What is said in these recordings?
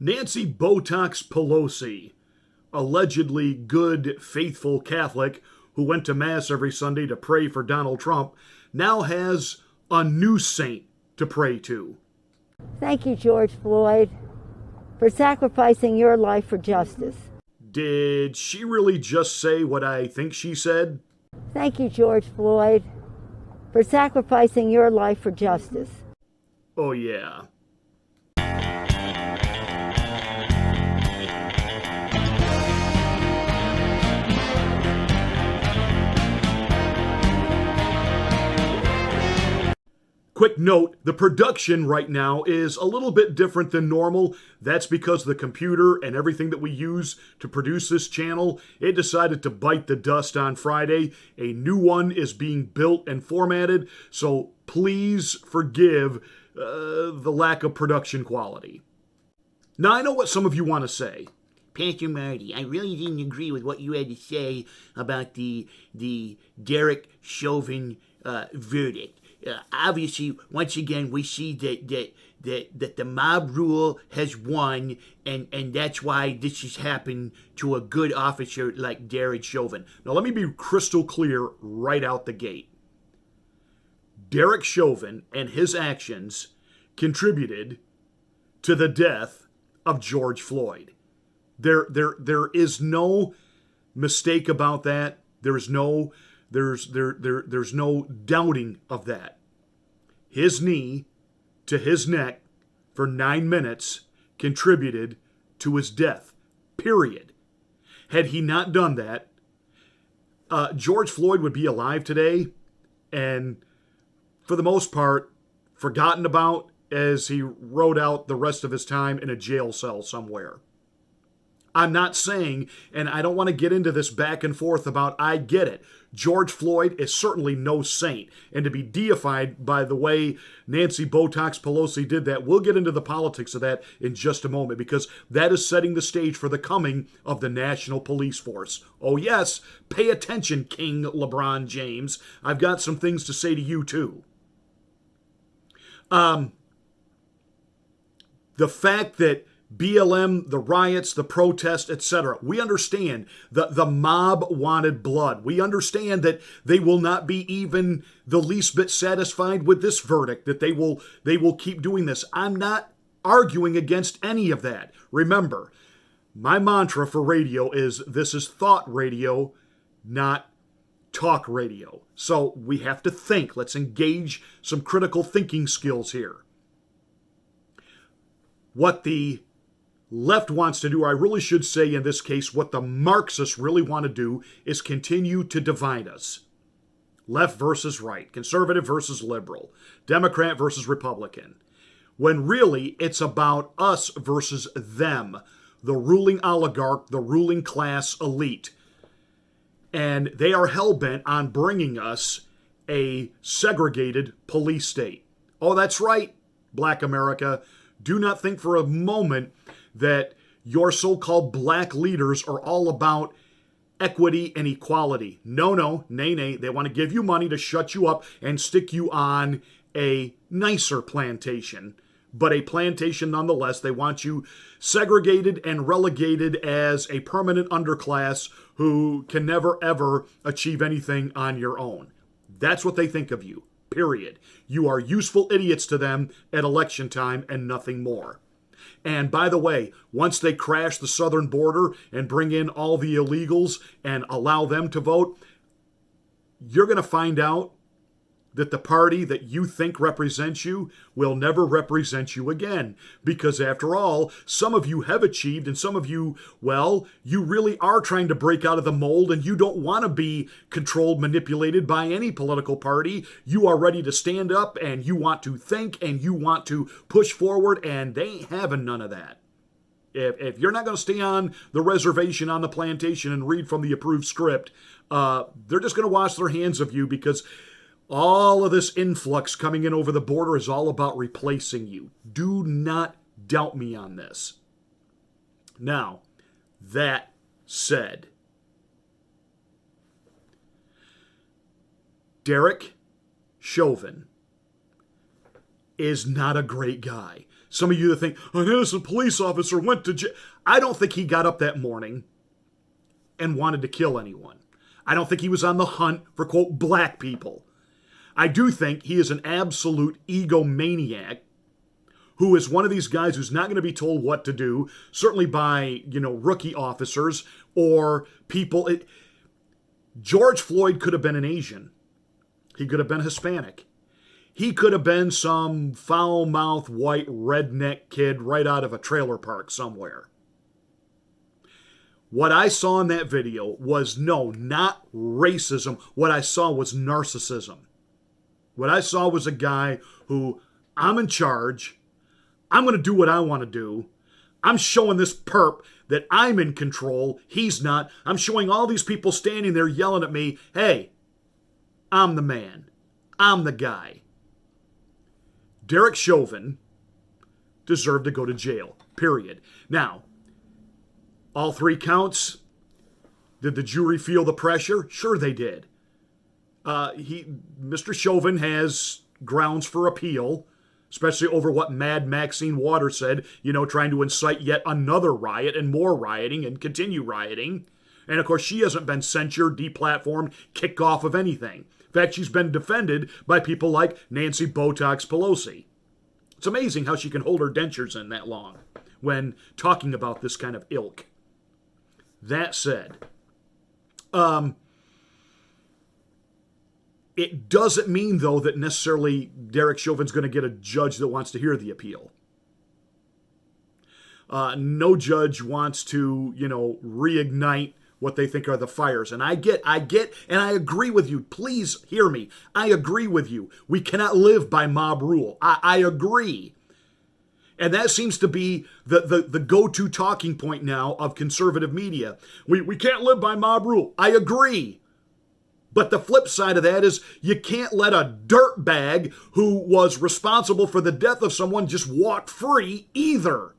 Nancy Botox Pelosi, allegedly good, faithful Catholic who went to Mass every Sunday to pray for Donald Trump, now has a new saint to pray to. Thank you, George Floyd, for sacrificing your life for justice. Did she really just say what I think she said? Thank you, George Floyd, for sacrificing your life for justice. Oh, yeah. Quick note, the production right now is a little bit different than normal. That's because the computer and everything that we use to produce this channel, it decided to bite the dust on Friday. A new one is being built and formatted, so please forgive the lack of production quality. Now, I know what some of you want to say. Pastor Marty, I really didn't agree with what you had to say about the Derek Chauvin verdict. Obviously, once again, we see that the mob rule has won, and that's why this has happened to a good officer like Derek Chauvin. Now, let me be crystal clear right out the gate. Derek Chauvin and his actions contributed to the death of George Floyd. There is no mistake about that. There's no doubting of that. His knee to his neck for 9 minutes contributed to his death, period. Had he not done that, George Floyd would be alive today and, for the most part, forgotten about as he rode out the rest of his time in a jail cell somewhere. I'm not saying, and I don't want to get into this back and forth about, I get it. George Floyd is certainly no saint. And to be deified by the way Nancy Botox Pelosi did that, we'll get into the politics of that in just a moment, because that is setting the stage for the coming of the National Police Force. Oh yes, pay attention, King LeBron James. I've got some things to say to you too. The fact that BLM, the riots, the protests, etc. We understand the mob wanted blood. We understand that they will not be even the least bit satisfied with this verdict, that they will keep doing this. I'm not arguing against any of that. Remember, my mantra for radio is this is thought radio, not talk radio. So we have to think. Let's engage some critical thinking skills here. What the left wants to do, or I really should say in this case, what the Marxists really want to do is continue to divide us. Left versus right, conservative versus liberal, Democrat versus Republican. When really it's about us versus them, the ruling oligarch, the ruling class elite. And they are hell-bent on bringing us a segregated police state. Oh, that's right, Black America. Do not think for a moment that your so-called black leaders are all about equity and equality. No, nay. They want to give you money to shut you up and stick you on a nicer plantation. But a plantation nonetheless. They want you segregated and relegated as a permanent underclass who can never, ever achieve anything on your own. That's what they think of you, period. You are useful idiots to them at election time and nothing more. And by the way, once they crash the southern border and bring in all the illegals and allow them to vote, you're going to find out that the party that you think represents you will never represent you again. Because after all, some of you have achieved, and some of you, well, you really are trying to break out of the mold, and you don't want to be controlled, manipulated by any political party. You are ready to stand up, and you want to think, and you want to push forward, and they ain't having none of that. If you're not going to stay on the reservation on the plantation and read from the approved script, they're just going to wash their hands of you, because all of this influx coming in over the border is all about replacing you. Do not doubt me on this. Now, that said, Derek Chauvin is not a great guy. Some of you that think, an innocent police officer went to jail. I don't think he got up that morning and wanted to kill anyone. I don't think he was on the hunt for, quote, black people. I do think he is an absolute egomaniac who is one of these guys who's not going to be told what to do, certainly by, rookie officers or people. George Floyd could have been an Asian. He could have been Hispanic. He could have been some foul-mouthed white redneck kid right out of a trailer park somewhere. What I saw in that video was, not racism. What I saw was narcissism. What I saw was a guy who, I'm in charge. I'm going to do what I want to do. I'm showing this perp that I'm in control. He's not. I'm showing all these people standing there yelling at me, hey, I'm the man. I'm the guy. Derek Chauvin deserved to go to jail, period. Now, all 3 counts, did the jury feel the pressure? Sure they did. Mr. Chauvin has grounds for appeal, especially over what Mad Maxine Waters said, trying to incite yet another riot and more rioting and continue rioting. And of course, she hasn't been censured, deplatformed, kicked off of anything. In fact, she's been defended by people like Nancy Botox Pelosi. It's amazing how she can hold her dentures in that long when talking about this kind of ilk. That said, it doesn't mean, though, that necessarily Derek Chauvin's going to get a judge that wants to hear the appeal. No judge wants to, reignite what they think are the fires. And I get, and I agree with you. Please hear me. I agree with you. We cannot live by mob rule. I agree. And that seems to be the go-to talking point now of conservative media. We can't live by mob rule. I agree. But the flip side of that is you can't let a dirtbag who was responsible for the death of someone just walk free either.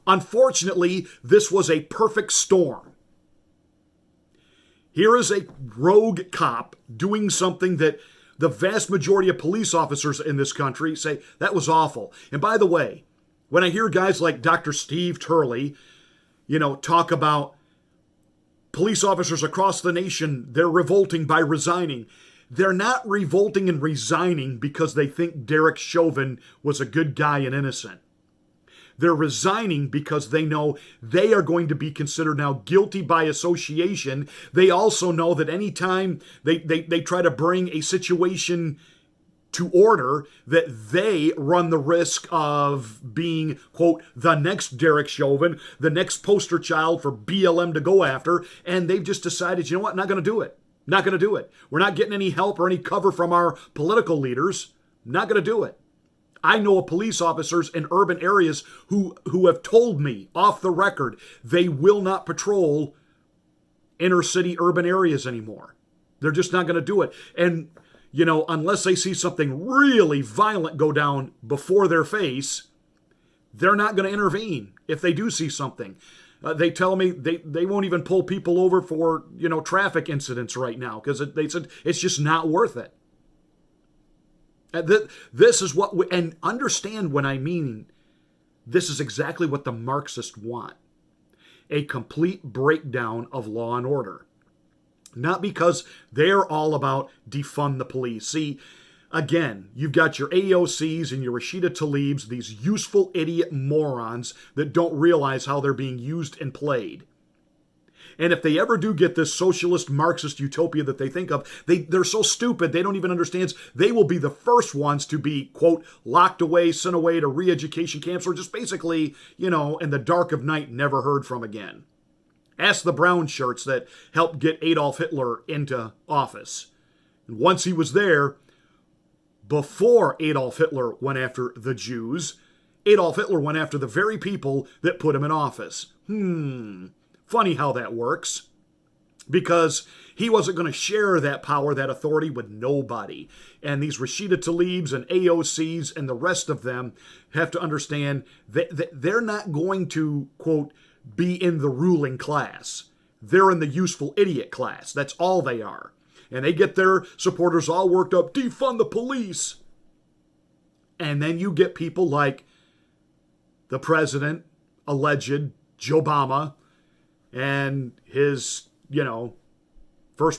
Unfortunately, this was a perfect storm. Here is a rogue cop doing something that the vast majority of police officers in this country say, that was awful. And by the way, when I hear guys like Dr. Steve Turley, talk about police officers across the nation, they're revolting by resigning. They're not revolting and resigning because they think Derek Chauvin was a good guy and innocent. They're resigning because they know they are going to be considered now guilty by association. They also know that anytime they try to bring a situation to order, that they run the risk of being, quote, the next Derek Chauvin, the next poster child for BLM to go after. And they've just decided, you know what, not going to do it. Not going to do it. We're not getting any help or any cover from our political leaders. Not going to do it. I know of police officers in urban areas who have told me off the record they will not patrol inner city urban areas anymore. They're just not going to do it. And, unless they see something really violent go down before their face, they're not going to intervene if they do see something. They tell me they won't even pull people over for, traffic incidents right now because they said it's just not worth it. This is what, and understand when I mean, this is exactly what the Marxists want. A complete breakdown of law and order. Not because they're all about defund the police. See, again, you've got your AOCs and your Rashida Tlaibs, these useful idiot morons that don't realize how they're being used and played. And if they ever do get this socialist Marxist utopia that they think of, they're so stupid they don't even understand. They will be the first ones to be, quote, locked away, sent away to re-education camps, or just basically, in the dark of night, never heard from again. Ask the brown shirts that helped get Adolf Hitler into office. And once he was there, before Adolf Hitler went after the Jews, Adolf Hitler went after the very people that put him in office. Funny how that works, because he wasn't going to share that power, that authority with nobody. And these Rashida Tlaibs and AOCs and the rest of them have to understand that they're not going to, quote, be in the ruling class. They're in the useful idiot class. That's all they are. And they get their supporters all worked up, defund the police. And then you get people like the president, alleged Joe Obama, and his, vice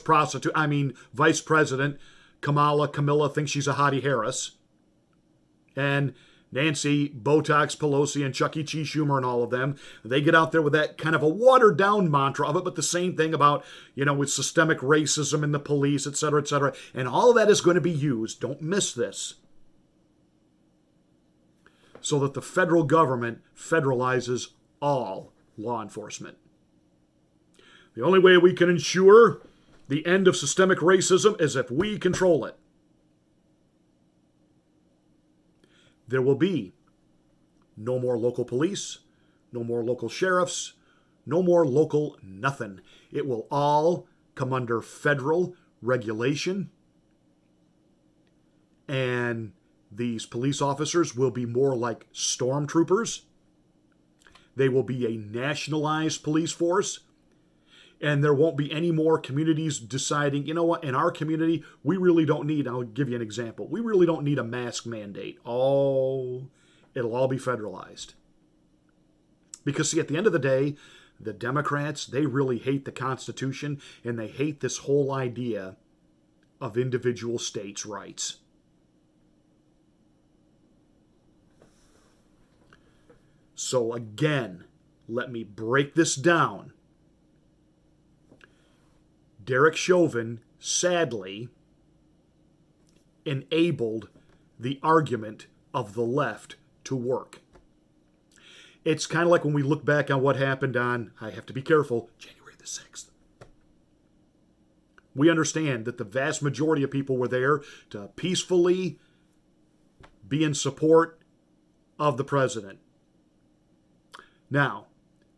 president, Camilla thinks she's a Hottie Harris. And Nancy, Botox, Pelosi, and Chuck E. Cheese Schumer and all of them, they get out there with that kind of a watered-down mantra of it, but the same thing about, with systemic racism in the police, et cetera, et cetera. And all of that is going to be used, don't miss this, so that the federal government federalizes all law enforcement. The only way we can ensure the end of systemic racism is if we control it. There will be no more local police, no more local sheriffs, no more local nothing. It will all come under federal regulation, and these police officers will be more like stormtroopers. They will be a nationalized police force, and there won't be any more communities deciding, you know what, in our community, we really don't need, I'll give you an example, we really don't need a mask mandate. Oh, it'll all be federalized. Because, see, at the end of the day, the Democrats, they really hate the Constitution, and they hate this whole idea of individual states' rights. So again, let me break this down. Derek Chauvin, sadly, enabled the argument of the left to work. It's kind of like when we look back on what happened on, I have to be careful, January the 6th. We understand that the vast majority of people were there to peacefully be in support of the president. Now,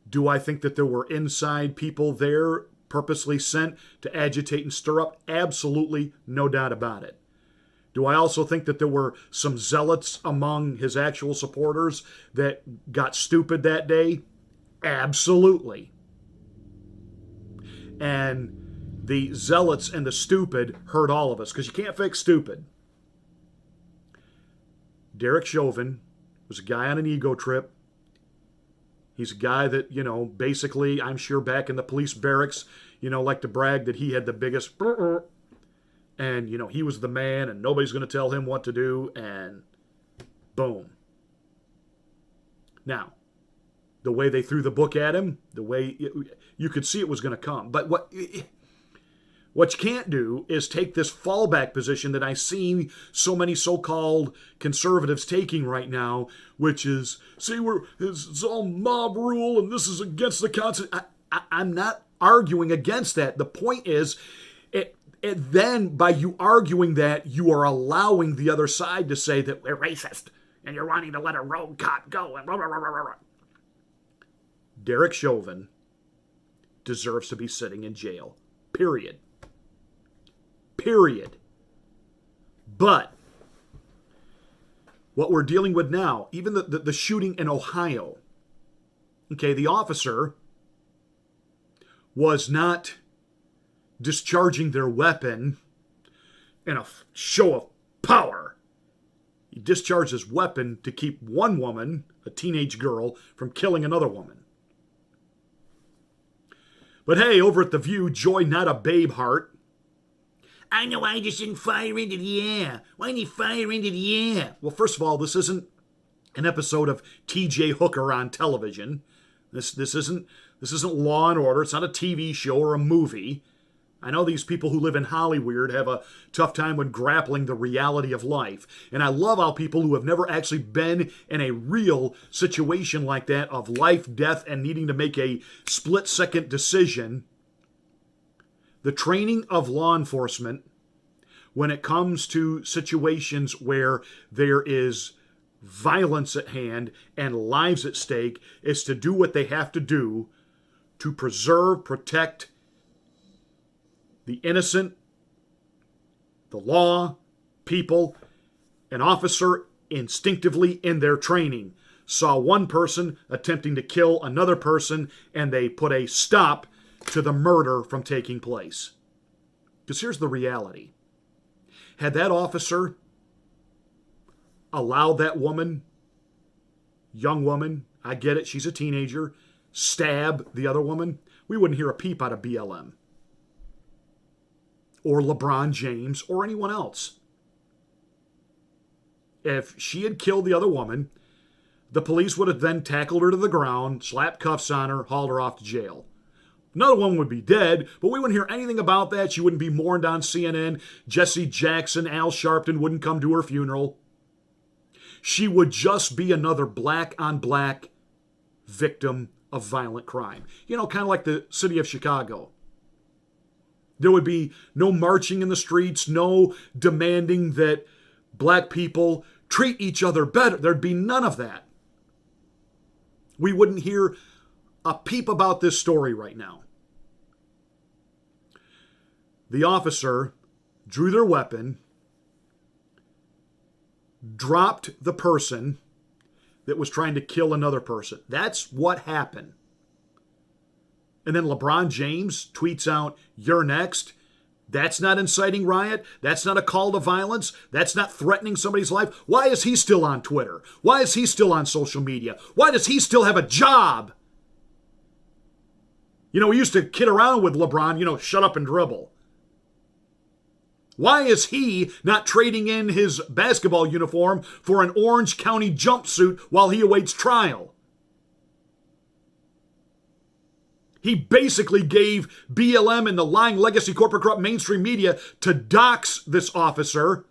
do I think that there were inside people there purposely sent to agitate and stir up? Absolutely, no doubt about it. Do I also think that there were some zealots among his actual supporters that got stupid that day? Absolutely. And the zealots and the stupid hurt all of us, because you can't fix stupid. Derek Chauvin was a guy on an ego trip. He's a guy that, basically, I'm sure back in the police barracks, liked to brag that he had the biggest, and, he was the man and nobody's going to tell him what to do, and boom. Now, the way they threw the book at him, the way you could see it was going to come. But what you can't do is take this fallback position that I see so many so-called conservatives taking right now, which is, see, it's all mob rule and this is against the Constitution. I'm not arguing against that. The point is, then by you arguing that, you are allowing the other side to say that we're racist and you're wanting to let a rogue cop go and blah, blah, blah, blah, blah. Derek Chauvin deserves to be sitting in jail. Period. But what we're dealing with now, even the shooting in Ohio, okay, the officer was not discharging their weapon in a show of power. He discharged his weapon to keep one woman, a teenage girl, from killing another woman. But hey, over at The View, Joy Not a Babe Heart, I know I just didn't fire into the air. Why didn't he fire into the air? Well, first of all, this isn't an episode of T.J. Hooker on television. This isn't Law and Order. It's not a TV show or a movie. I know these people who live in Hollywood have a tough time with grappling the reality of life. And I love how people who have never actually been in a real situation like that of life, death, and needing to make a split-second decision, the training of law enforcement when it comes to situations where there is violence at hand and lives at stake is to do what they have to do to preserve, protect the innocent, the law, people. An officer instinctively in their training saw one person attempting to kill another person, and they put a stop to the murder from taking place. Because here's the reality. Had that officer allow that woman, young woman, I get it, she's a teenager, stab the other woman, we wouldn't hear a peep out of BLM or LeBron James or anyone else. If she had killed the other woman, the police would have then tackled her to the ground, slapped cuffs on her, hauled her off to jail. Another one would be dead, but we wouldn't hear anything about that. She wouldn't be mourned on CNN. Jesse Jackson, Al Sharpton wouldn't come to her funeral. She would just be another black-on-black victim of violent crime. You know, kind of like the city of Chicago. There would be no marching in the streets, no demanding that black people treat each other better. There'd be none of that. We wouldn't hear a peep about this story right now. The officer drew their weapon, dropped the person that was trying to kill another person. That's what happened. And then LeBron James tweets out, "You're next." That's not inciting riot. That's not a call to violence. That's not threatening somebody's life. Why is he still on Twitter? Why is he still on social media? Why does he still have a job? You know, we used to kid around with LeBron, shut up and dribble. Why is he not trading in his basketball uniform for an Orange County jumpsuit while he awaits trial? He basically gave BLM and the lying legacy corporate corrupt mainstream media to dox this officer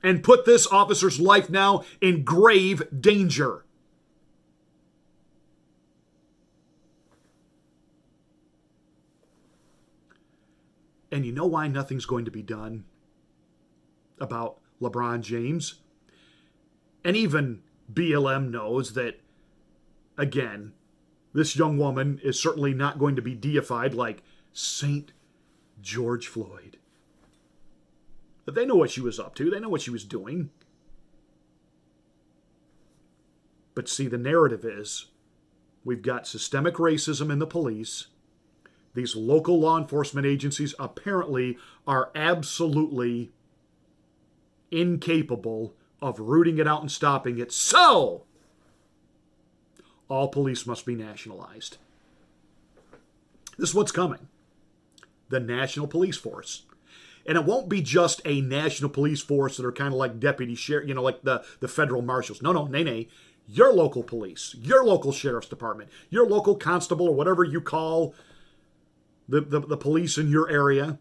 and put this officer's life now in grave danger. And you know why nothing's going to be done about LeBron James? And even BLM knows that, again, this young woman is certainly not going to be deified like Saint George Floyd. But they know what she was up to. They know what she was doing. But see, the narrative is we've got systemic racism in the police. These local law enforcement agencies apparently are absolutely incapable of rooting it out and stopping it. So, all police must be nationalized. This is what's coming. The National Police Force. And it won't be just a national police force that are kind of like deputy sheriff, like the federal marshals. No, nay. Your local police, your local sheriff's department, your local constable or whatever you call the police in your area,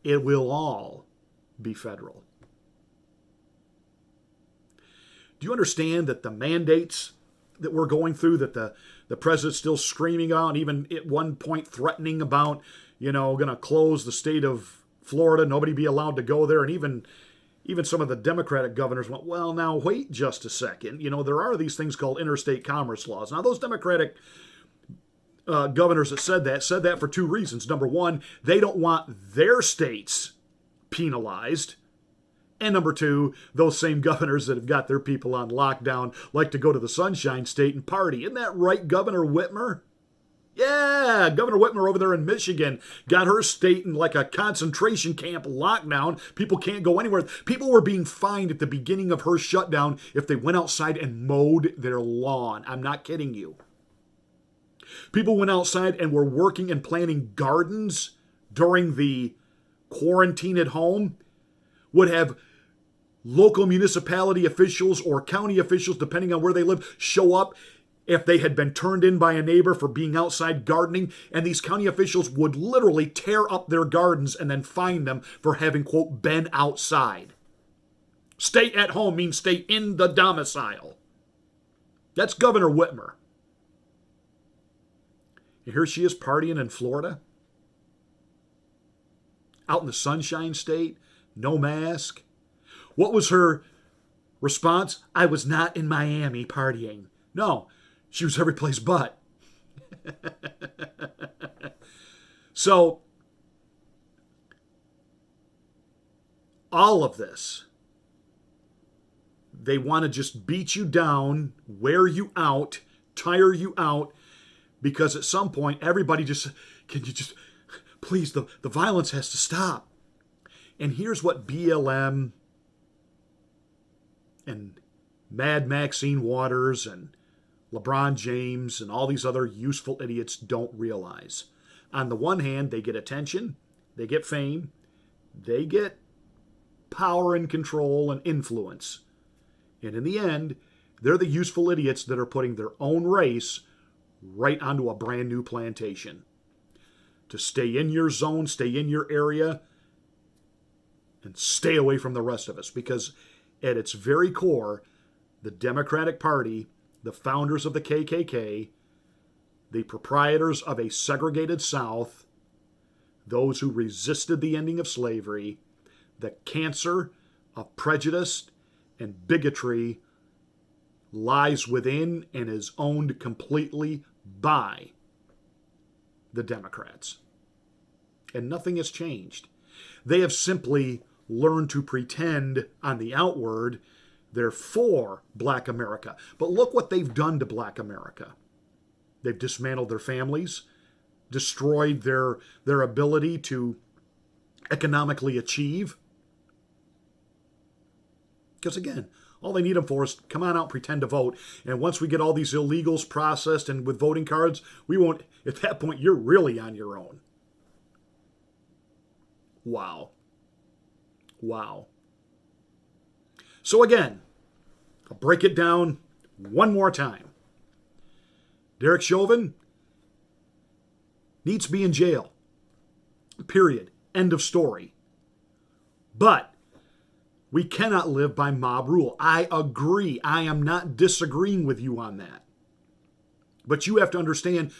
it will all be federal. Do you understand that the mandates that we're going through, that the president's still screaming about, and even at one point threatening about, going to close the state of Florida, nobody be allowed to go there, and even some of the Democratic governors went, well, now wait just a second. There are these things called interstate commerce laws. Now, those Democratic governors that said that for two reasons. Number one, they don't want their states penalized. And number two, those same governors that have got their people on lockdown like to go to the Sunshine State and party. Isn't that right, Governor Whitmer? Yeah, Governor Whitmer over there in Michigan got her state in like a concentration camp lockdown. People can't go anywhere. People were being fined at the beginning of her shutdown if they went outside and mowed their lawn. I'm not kidding you. People went outside and were working and planting gardens during the quarantine at home, would have local municipality officials or county officials, depending on where they live, show up if they had been turned in by a neighbor for being outside gardening, and these county officials would literally tear up their gardens and then fine them for having, quote, been outside. Stay at home means stay in the domicile. That's Governor Whitmer. And here she is partying in Florida, out in the Sunshine State, no mask. What was her response? I was not in Miami partying. No, she was every place but. So, all of this, they want to just beat you down, wear you out, tire you out, because at some point, everybody please, the violence has to stop. And here's what BLM and Mad Maxine Waters and LeBron James and all these other useful idiots don't realize. On the one hand, they get attention, they get fame, they get power and control and influence. And in the end, they're the useful idiots that are putting their own race right onto a brand new plantation. To stay in your zone, stay in your area, and stay away from the rest of us. Because at its very core, the Democratic Party, the founders of the KKK, the proprietors of a segregated South, those who resisted the ending of slavery, the cancer of prejudice and bigotry lies within and is owned completely by the Democrats. And nothing has changed. They have simply learned to pretend on the outward they're for Black America. But look what they've done to Black America. They've dismantled their families, destroyed their ability to economically achieve. Because again, all they need them for is come on out, pretend to vote. And once we get all these illegals processed and with voting cards, we won't, at that point, you're really on your own. Wow. Wow. So again, I'll break it down one more time. Derek Chauvin needs to be in jail. Period. End of story. But we cannot live by mob rule. I agree. I am not disagreeing with you on that. But you have to understand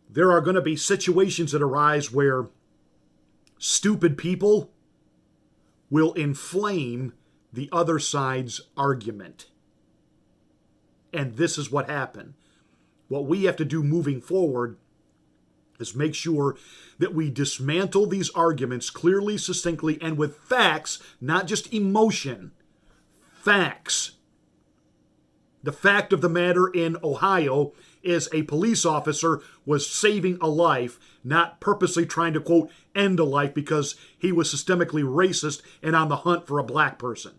there are going to be situations that arise where stupid people will inflame the other side's argument. And this is what happened. What we have to do moving forward is make sure that we dismantle these arguments clearly, succinctly, and with facts, not just emotion. Facts. The fact of the matter in Ohio is a police officer was saving a life, not purposely trying to, quote, end a life because he was systemically racist and on the hunt for a black person.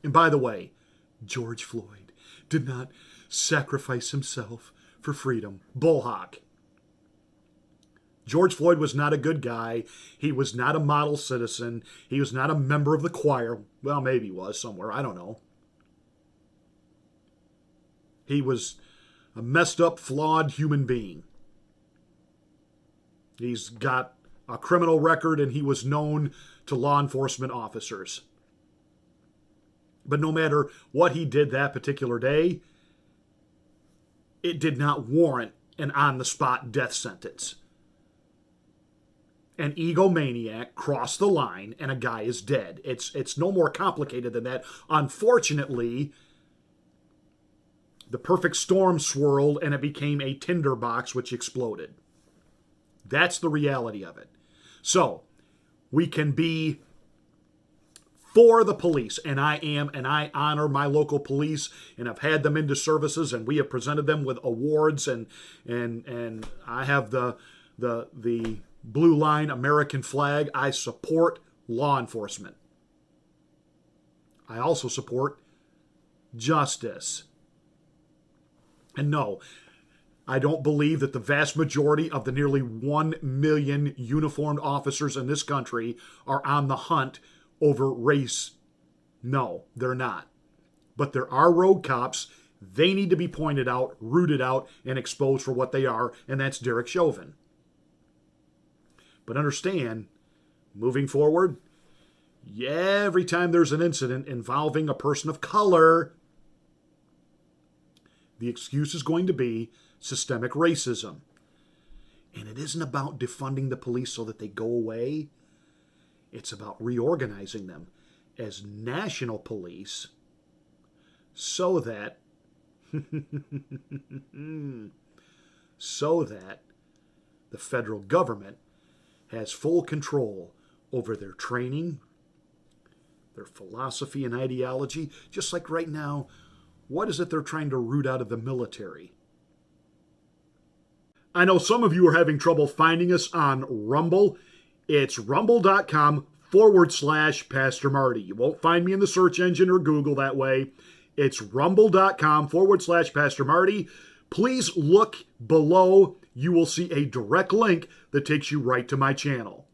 And by the way, George Floyd did not sacrifice himself for freedom. Bullhawk. George Floyd was not a good guy. He was not a model citizen. He was not a member of the choir. Well, maybe he was somewhere. I don't know. He was a messed up, flawed human being. He's got a criminal record and he was known to law enforcement officers. But no matter what he did that particular day, it did not warrant an on-the-spot death sentence. An egomaniac crossed the line and a guy is dead. It's no more complicated than that. Unfortunately, the perfect storm swirled and it became a tinderbox which exploded. That's the reality of it. So, we can be for the police, and I am, and I honor my local police, and I've had them into services, and we have presented them with awards, and I have the Blue Line American flag. I support law enforcement. I also support justice. And no, I don't believe that the vast majority of the nearly 1 million uniformed officers in this country are on the hunt over race. No, they're not. But there are rogue cops. They need to be pointed out, rooted out, and exposed for what they are, and that's Derek Chauvin. But understand, moving forward, every time there's an incident involving a person of color, the excuse is going to be systemic racism. And it isn't about defunding the police so that they go away. It's about reorganizing them as national police so that the federal government has full control over their training, their philosophy and ideology. Just like right now, what is it they're trying to root out of the military? I know some of you are having trouble finding us on Rumble. It's rumble.com rumble.com/Pastor Marty. You won't find me in the search engine or Google that way. It's rumble.com/Pastor Marty. Please look below. You will see a direct link that takes you right to my channel.